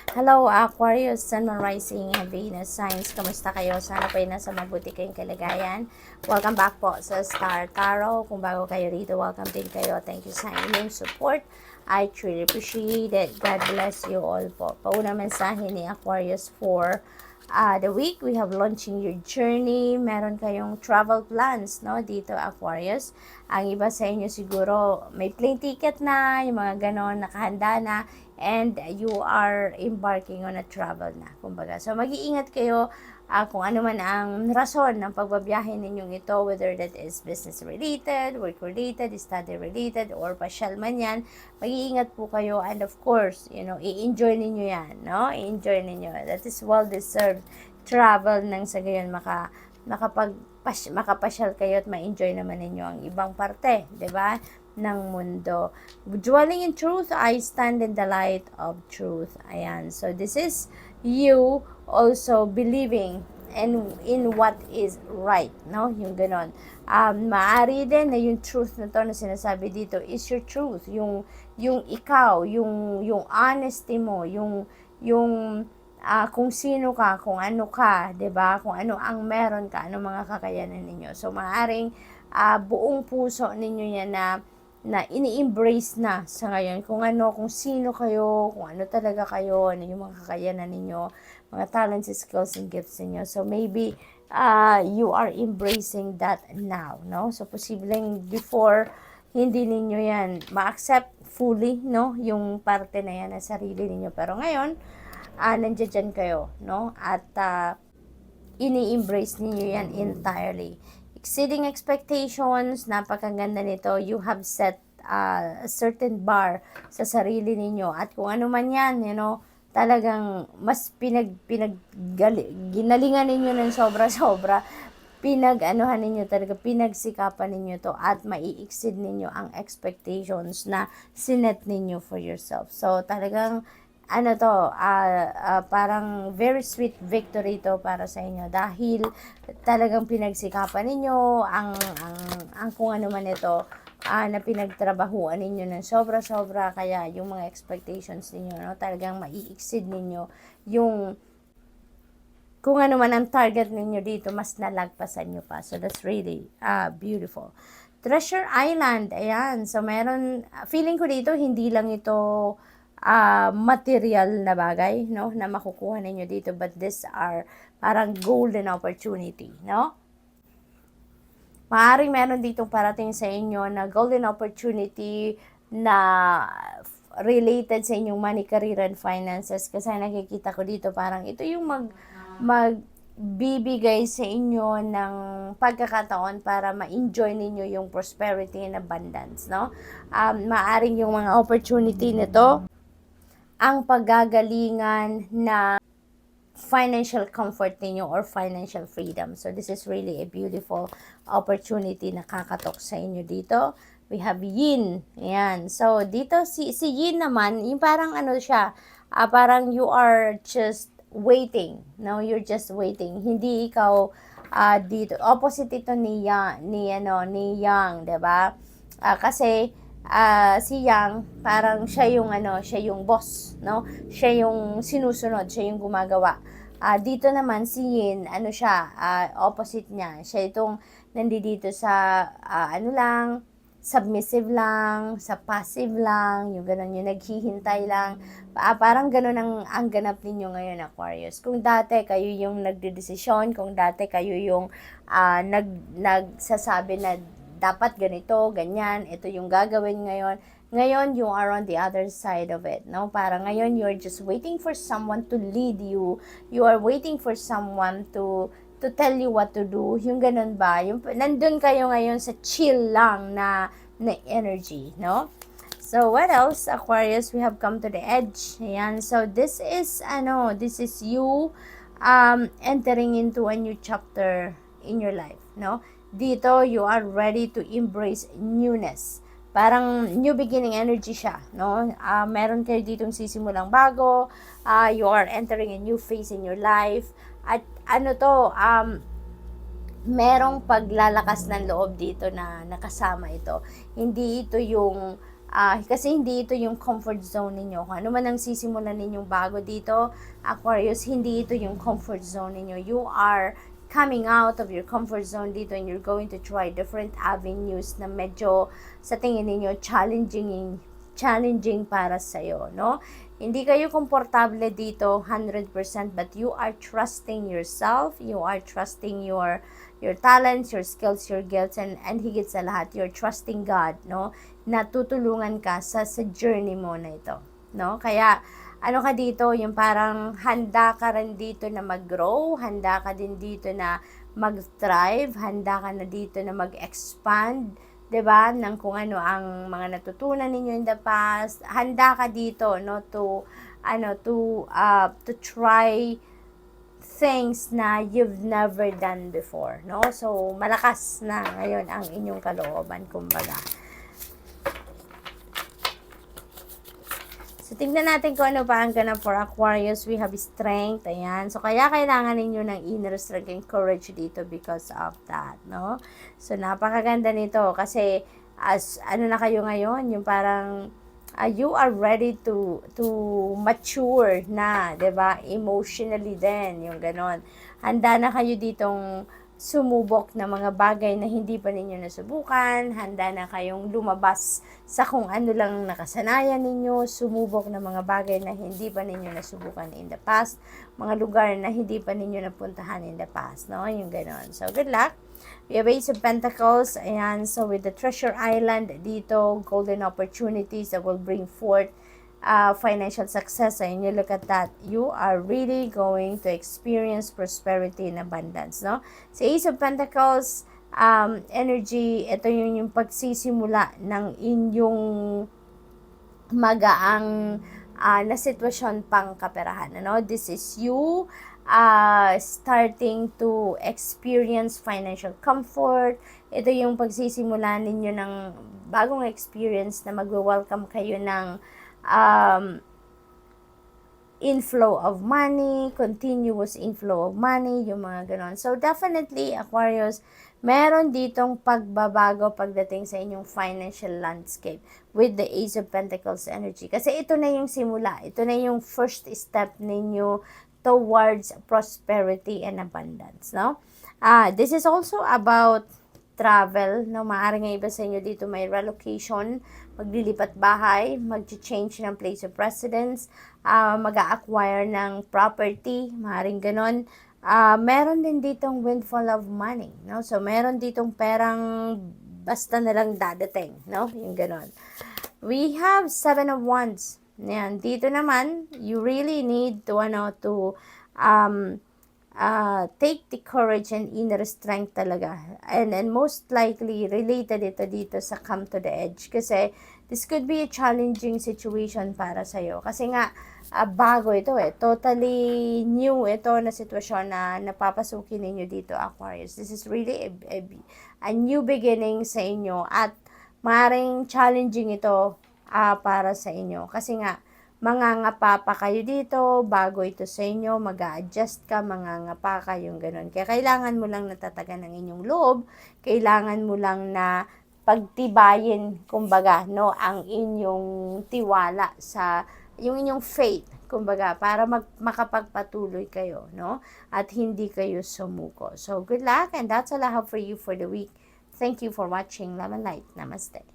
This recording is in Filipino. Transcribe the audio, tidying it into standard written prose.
Hello, Aquarius, Sun, Moon, Rising, and Venus signs. Kamusta kayo? Sana po ay nasa mabuti kayong kalagayan. Welcome back po sa Star Tarot. Kung bago kayo rito, welcome din kayo. Thank you sa inyong support. I truly appreciate it. God bless you all po. Paunang mensahe ni Aquarius for the week. We have launching your journey. Meron kayong travel plans, no? Dito, Aquarius. Ang iba sa inyo siguro may plane ticket na, yung mga ganon, nakahanda na, and you are embarking on a travel na, kumbaga. So, mag-iingat kayo kung ano man ang rason ng pagbabiyahe ninyong ito, whether that is business-related, work-related, study-related, or pasyal man yan, mag-iingat po kayo, and of course, i-enjoy ninyo yan, no? I-enjoy ninyo. That is well-deserved travel nang sa gayon makapasyal kayo at ma-enjoy naman ninyo ang ibang parte, 'di ba? Ng mundo. Dwelling in truth, I stand in the light of truth. Ayan. So, this is you also believing in what is right, no? Yung ganon. Maari din na yung truth na to na sinasabi dito is your truth. Yung ikaw, yung honesty mo, yung kung sino ka, kung ano ka, 'di ba? Kung ano ang meron ka, ano mga kakayanan ninyo. So, maaring buong puso ninyo yan na ini-embrace na sa ngayon kung sino kayo, kung ano talaga kayo, ano yung mga kakayanan ninyo, mga talents, skills, and gifts ninyo. So, maybe you are embracing that now, no? So, posibleng before, hindi ninyo yan ma-accept fully, no? Yung parte na yan na sarili ninyo. Pero ngayon, nandiyan kayo, no? At ini-embrace ninyo yan entirely. Exceeding expectations, napakaganda nito. You have set a certain bar sa sarili ninyo. At kung ano man yan, talagang mas ginalingan ninyo ng sobra-sobra. Pinag-anuhan ninyo talaga, pinagsikapan ninyo to at mai-exceed ninyo ang expectations na sinet ninyo for yourself. So, talagang parang very sweet victory to para sa inyo dahil talagang pinagsikapan ninyo ang kung ano man ito na pinagtrabahuan ninyo ng sobra-sobra, kaya yung mga expectations ninyo, no, talagang mai-exceed ninyo yung kung ano man ang target ninyo dito, mas nalagpasan nyo pa. So, that's really beautiful. Treasure Island, ayan. So, feeling ko dito, hindi lang ito material na bagay, no, na makukuha ninyo dito, but these are parang golden opportunity, no? Maaaring meron ditong parating sa inyo na golden opportunity na related sa inyong money, career, and finances, kasi nakikita ko dito parang ito yung magbibigay sa inyo ng pagkakataon para ma-enjoy ninyo yung prosperity and abundance, no? Maaring yung mga opportunity nito ang paggagalingan na financial comfort ninyo or financial freedom. So, this is really a beautiful opportunity na kakatok sa inyo dito. We have Yin. Ayan. So, dito si Yin naman, yung parang siya, parang you are just waiting. No? You're just waiting. Hindi ikaw dito. Opposite ito ni Yang, 'di ba? Kasi si Yang, parang siya yung boss, no? Siya yung sinusunod, siya yung gumagawa. Dito naman si Yin, siya, opposite niya. Siya itong nandito sa, submissive lang, sa passive lang, yung ganun, yung naghihintay lang. Parang ganun ang ganap ninyo ngayon, Aquarius. Kung dati kayo yung nagdedesisyon, kung dati kayo yung nagsasabi na dapat ganito, ganyan, ito yung gagawin ngayon. Ngayon, you are on the other side of it, no? Parang ngayon, you're just waiting for someone to lead you. You are waiting for someone to tell you what to do. Yung ganun ba? Yung, nandun kayo ngayon sa chill lang na energy, no? So, what else, Aquarius? We have come to the edge. Ayan. So, this is you entering into a new chapter in your life, no? Dito, you are ready to embrace newness. Parang new beginning energy siya, no? Meron kayo ditong sisimulang bago. You are entering a new phase in your life. At merong paglalakas ng loob dito na nakasama ito. Hindi ito yung Kasi hindi ito yung comfort zone ninyo. Kung ano man ang sisimulan ninyong bago dito, Aquarius, hindi ito yung comfort zone ninyo. You are coming out of your comfort zone dito and you're going to try different avenues na medyo sa tingin ninyo challenging para sa'yo, no? Hindi kayo komportable dito 100%, but you are trusting yourself, you are trusting your talents, your skills, your gifts, and higit sa lahat, you're trusting God, no? Na tutulungan ka sa journey mo na ito, no? Kaya, ano ka dito, yung parang handa ka rin dito na mag-grow, handa ka din dito na mag-thrive, handa ka na dito na mag-expand, 'di ba, ng kung ano ang mga natutunan ninyo in the past. Handa ka dito, no, to try things na you've never done before, no? So, malakas na ngayon ang inyong kalooban, kumbaga. So, tingnan natin kung ano pa ang ganap for Aquarius. We have strength, ayan. So, kaya kailangan ninyo ng inner strength and courage dito because of that, no? So, napakaganda nito kasi as ano na kayo ngayon, yung parang you are ready to mature na, 'di ba? Emotionally din, yung ganon. Handa na kayo ditong sumubok na mga bagay na hindi pa ninyo nasubukan, handa na kayong lumabas sa kung ano lang nakasanayan ninyo, sumubok na mga bagay na hindi pa ninyo nasubukan in the past, mga lugar na hindi pa ninyo napuntahan in the past, no? Yung ganon. So, good luck. We have Ace of Pentacles, ayan, so with the Treasure Island dito, golden opportunities that will bring forth financial success, and you look at that, you are really going to experience prosperity and abundance, no? Sa Ace of Pentacles, energy, ito yung pagsisimula ng inyong magaang na sitwasyon pang kaperahan, ano? This is you starting to experience financial comfort. Ito yung pagsisimula ninyo ng bagong experience na magwe-welcome kayo ng inflow of money, continuous inflow of money, yung mga ganon. So, definitely, Aquarius, meron ditong pagbabago pagdating sa inyong financial landscape with the Ace of Pentacles energy. Kasi ito na yung simula. Ito na yung first step ninyo towards prosperity and abundance, no? This is also about travel, no? Maaaring nga iba sa inyo dito may relocation, maglilipat bahay, mag-change ng place of residence, mag-a-acquire ng property, maaaring ganon. Meron din ditong windfall of money, no? So, meron ditong perang basta nalang dadating, no? Yung ganon. We have 7 of Wands. Yan. Dito naman, you really need to, take the courage and inner strength talaga. And most likely, related ito dito sa come to the edge. Kasi, this could be a challenging situation para sa'yo. Kasi nga, bago ito totally new ito na sitwasyon na napapasukin ninyo dito, Aquarius. This is really a new beginning sa inyo at maaaring challenging ito para sa inyo. Kasi nga, mangangapa pa kayo dito, bago ito sa inyo, mag-a-adjust ka, mangangapa ka, yung ganun. Kaya kailangan mo lang natatagan ng inyong loob, kailangan mo lang na pagtibayin, kumbaga, no, ang inyong tiwala sa yung inyong faith, kumbaga, para makapagpatuloy kayo, no? At hindi kayo sumuko. So, good luck, and that's all I have for you for the week. Thank you for watching Love and Light. Namaste.